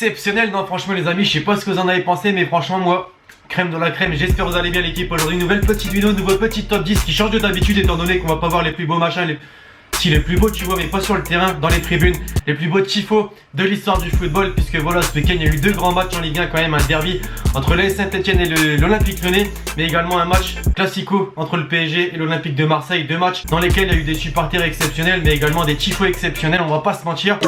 exceptionnel. Non, franchement les amis, je sais pas ce que vous en avez pensé, mais franchement moi, crème de la crème. J'espère que vous allez bien l'équipe. Aujourd'hui nouvelle petite vidéo, nouveau petit top 10 qui change de d'habitude étant donné qu'on va pas voir les plus beaux machins, si les plus beaux tu vois, mais pas sur le terrain, dans les tribunes, les plus beaux tifos de l'histoire du football, puisque voilà, ce week-end il y a eu deux grands matchs en Ligue 1 quand même, un derby entre l'AS Saint-Etienne et l'Olympique Lyonnais, mais également un match classico entre le PSG et l'Olympique de Marseille, deux matchs dans lesquels il y a eu des supporters exceptionnels, mais également des tifos exceptionnels, on va pas se mentir.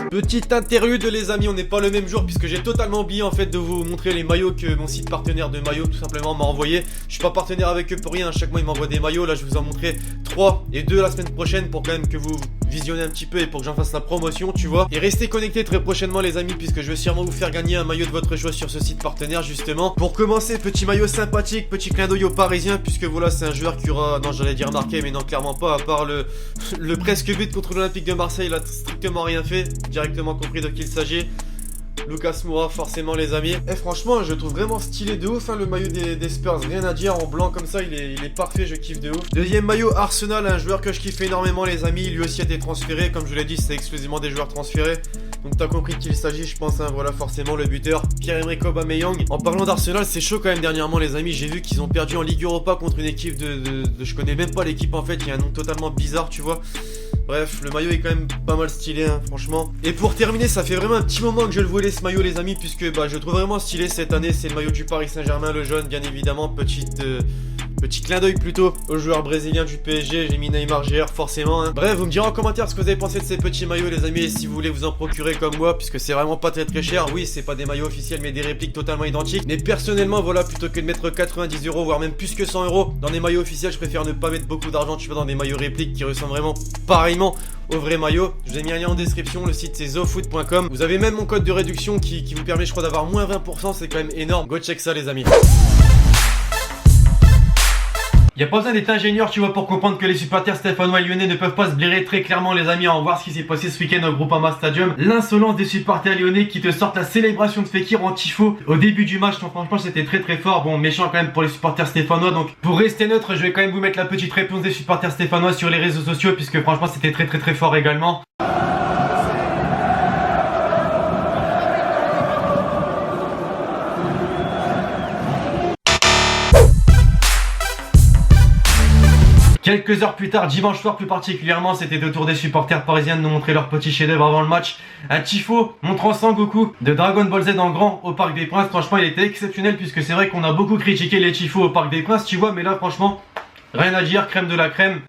Petite interlude les amis, on n'est pas le même jour puisque j'ai totalement oublié en fait de vous montrer les maillots que mon site partenaire de maillots tout simplement m'a envoyé. Je suis pas partenaire avec eux pour rien, chaque mois ils m'envoient des maillots, là je vous en montrerai 3 et 2 la semaine prochaine pour quand même que vous visionnez un petit peu et pour que j'en fasse la promotion tu vois. Et restez connectés très prochainement les amis puisque je vais sûrement vous faire gagner un maillot de votre choix sur ce site partenaire justement. Pour commencer, petit maillot sympathique, petit clin d'œil aux Parisiens puisque voilà c'est un joueur qui aura, non j'allais dire marqué mais non clairement pas, à part le presque but contre l'Olympique de Marseille, il a strictement rien fait, directement compris de qui il s'agit. Lucas Moura forcément les amis. Et franchement je trouve vraiment stylé de ouf hein, le maillot des Spurs, rien à dire, en blanc comme ça il est parfait, je kiffe de ouf. Deuxième maillot Arsenal, un joueur que je kiffe énormément les amis, lui aussi a été transféré, comme je l'ai dit c'est exclusivement des joueurs transférés. Donc t'as compris de qui il s'agit je pense hein, voilà forcément le buteur Pierre-Emerick Aubameyang. En parlant d'Arsenal c'est chaud quand même dernièrement les amis, j'ai vu qu'ils ont perdu en Ligue Europa contre une équipe je connais même pas l'équipe en fait, il y a un nom totalement bizarre tu vois. Bref, le maillot est quand même pas mal stylé hein, franchement. Et pour terminer, ça fait vraiment un petit moment que je le voulais ce maillot les amis, puisque bah, je le trouve vraiment stylé cette année. C'est le maillot du Paris Saint-Germain, le jaune bien évidemment. Petit clin d'œil plutôt au joueur brésilien du PSG, j'ai mis Neymar GR forcément hein. Bref, vous me direz en commentaire ce que vous avez pensé de ces petits maillots les amis, et si vous voulez vous en procurer comme moi, puisque c'est vraiment pas très cher. Oui, c'est pas des maillots officiels mais des répliques totalement identiques. Mais personnellement voilà, plutôt que de mettre 90 € voire même plus que 100 € dans des maillots officiels, je préfère ne pas mettre beaucoup d'argent tu vois dans des maillots répliques qui ressemblent vraiment pareillement au vrai maillot. Je vous ai mis un lien en description, le site c'est zofoot.com. Vous avez même mon code de réduction qui vous permet je crois d'avoir moins 20%, c'est quand même énorme. Go check ça les amis. Y'a pas besoin d'être ingénieur tu vois pour comprendre que les supporters stéphanois et lyonnais ne peuvent pas se blairer très clairement les amis. On va voir ce qui s'est passé ce week-end au Groupama Stadium. L'insolence des supporters lyonnais qui te sortent la célébration de Fekir en tifo au début du match. Donc franchement c'était très fort. Bon méchant quand même pour les supporters stéphanois. Donc pour rester neutre je vais quand même vous mettre la petite réponse des supporters stéphanois sur les réseaux sociaux puisque franchement c'était très fort également. Quelques heures plus tard, dimanche soir plus particulièrement, c'était au tour des supporters parisiens de nous montrer leur petit chef-d'œuvre avant le match. Un tifo montrant Sangoku de Dragon Ball Z en grand au Parc des Princes. Franchement, il était exceptionnel puisque c'est vrai qu'on a beaucoup critiqué les tifos au Parc des Princes, tu vois, mais là franchement, rien à dire, crème de la crème.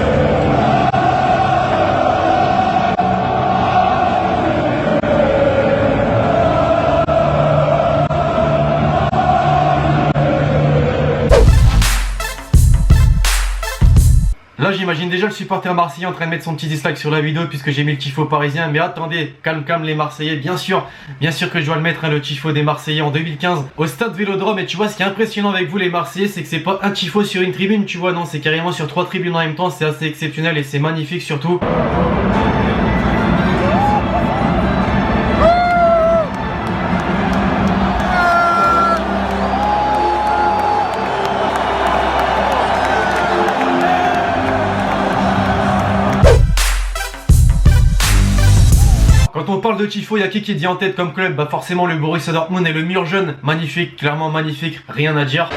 Là j'imagine déjà le supporter marseillais en train de mettre son petit dislike sur la vidéo puisque j'ai mis le tifo parisien. Mais attendez, calme les Marseillais, bien sûr que je dois le mettre hein, le tifo des Marseillais en 2015 au stade Vélodrome. Et tu vois ce qui est impressionnant avec vous les Marseillais, c'est que c'est pas un tifo sur une tribune tu vois, non c'est carrément sur 3 tribunes en même temps, c'est assez exceptionnel et c'est magnifique surtout. Quand on parle de tifo, il y a qui dit en tête comme club? Bah forcément le Borussia Dortmund et le mur jaune, magnifique, clairement magnifique, rien à dire.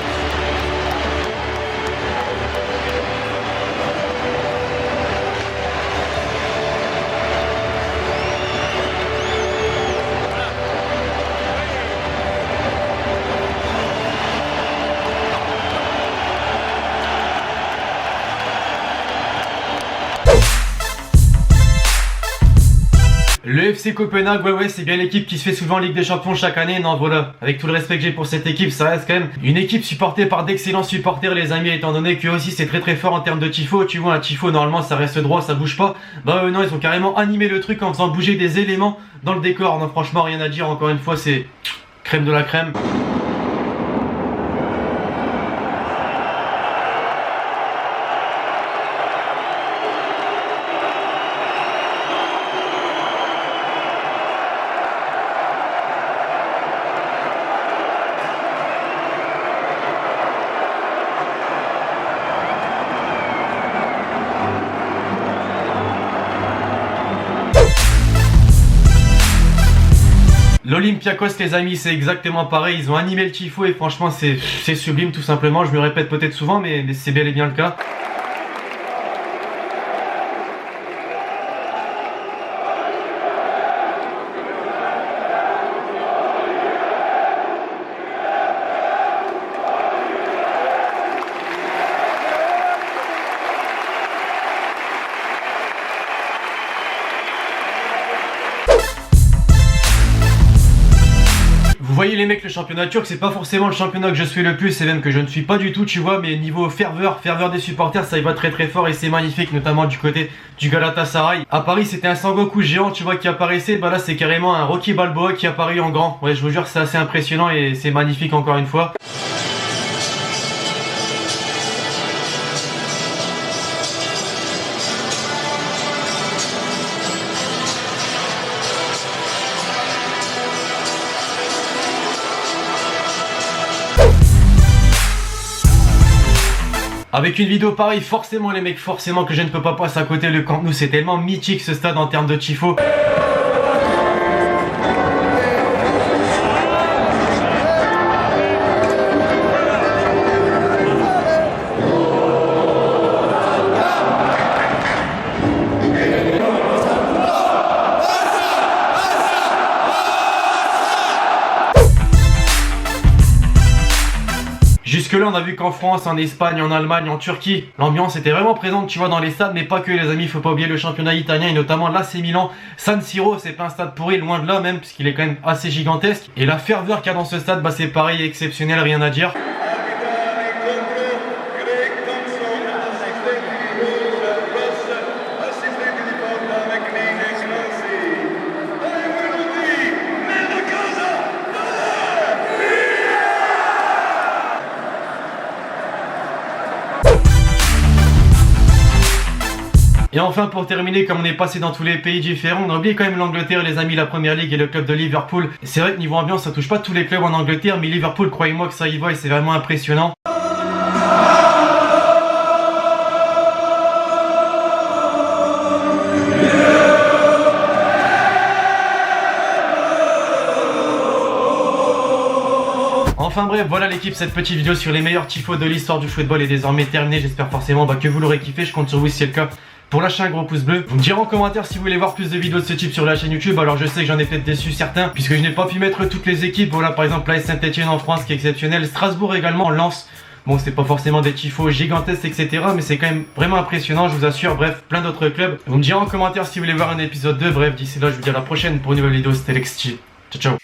Le FC Copenhague, ouais, c'est bien l'équipe qui se fait souvent en Ligue des Champions chaque année. Non, voilà, avec tout le respect que j'ai pour cette équipe, ça reste quand même une équipe supportée par d'excellents supporters, les amis, étant donné que aussi c'est très fort en termes de tifo. Tu vois, un tifo, normalement, ça reste droit, ça bouge pas. Bah non, ils ont carrément animé le truc en faisant bouger des éléments dans le décor. Non, franchement, rien à dire, encore une fois, c'est crème de la crème. Olympiakos les amis, c'est exactement pareil, ils ont animé le tifo et franchement c'est sublime tout simplement. Je me répète peut-être souvent mais c'est bel et bien le cas. Vous voyez les mecs, le championnat turc c'est pas forcément le championnat que je suis le plus, et même que je ne suis pas du tout, tu vois, mais niveau ferveur des supporters ça y va très très fort et c'est magnifique, notamment du côté du Galatasaray. À Paris c'était un Sangoku géant, tu vois, qui apparaissait, bah là c'est carrément un Rocky Balboa qui apparaît en grand. Ouais, je vous jure c'est assez impressionnant et c'est magnifique encore une fois. Avec une vidéo pareille, forcément les mecs, forcément que je ne peux pas passer à côté. Le Camp Nou, c'est tellement mythique ce stade en termes de tifo. Jusque-là, on a vu qu'en France, en Espagne, en Allemagne, en Turquie, l'ambiance était vraiment présente, tu vois, dans les stades, mais pas que les amis, faut pas oublier le championnat italien et notamment l'AC Milan. San Siro, c'est pas un stade pourri, loin de là même, puisqu'il est quand même assez gigantesque. Et la ferveur qu'il y a dans ce stade, bah c'est pareil, exceptionnel, rien à dire. Et enfin pour terminer, comme on est passé dans tous les pays différents, on a oublié quand même l'Angleterre les amis, la Première Ligue et le club de Liverpool. C'est vrai que niveau ambiance ça touche pas tous les clubs en Angleterre, mais Liverpool croyez-moi que ça y va et c'est vraiment impressionnant. Enfin bref, voilà l'équipe, cette petite vidéo sur les meilleurs tifos de l'histoire du football est désormais terminée. J'espère forcément que vous l'aurez kiffé, je compte sur vous si c'est le cas pour lâcher un gros pouce bleu. Vous me direz en commentaire si vous voulez voir plus de vidéos de ce type sur la chaîne YouTube. Alors je sais que j'en ai peut-être déçu certains, puisque je n'ai pas pu mettre toutes les équipes. Voilà par exemple l'AS Saint-Etienne en France qui est exceptionnel, Strasbourg également, Lens. Bon c'est pas forcément des tifos gigantesques etc, mais c'est quand même vraiment impressionnant, je vous assure. Bref, plein d'autres clubs. Vous me direz en commentaire si vous voulez voir un épisode 2. Bref, d'ici là je vous dis à la prochaine pour une nouvelle vidéo, c'était Lexti. Ciao ciao.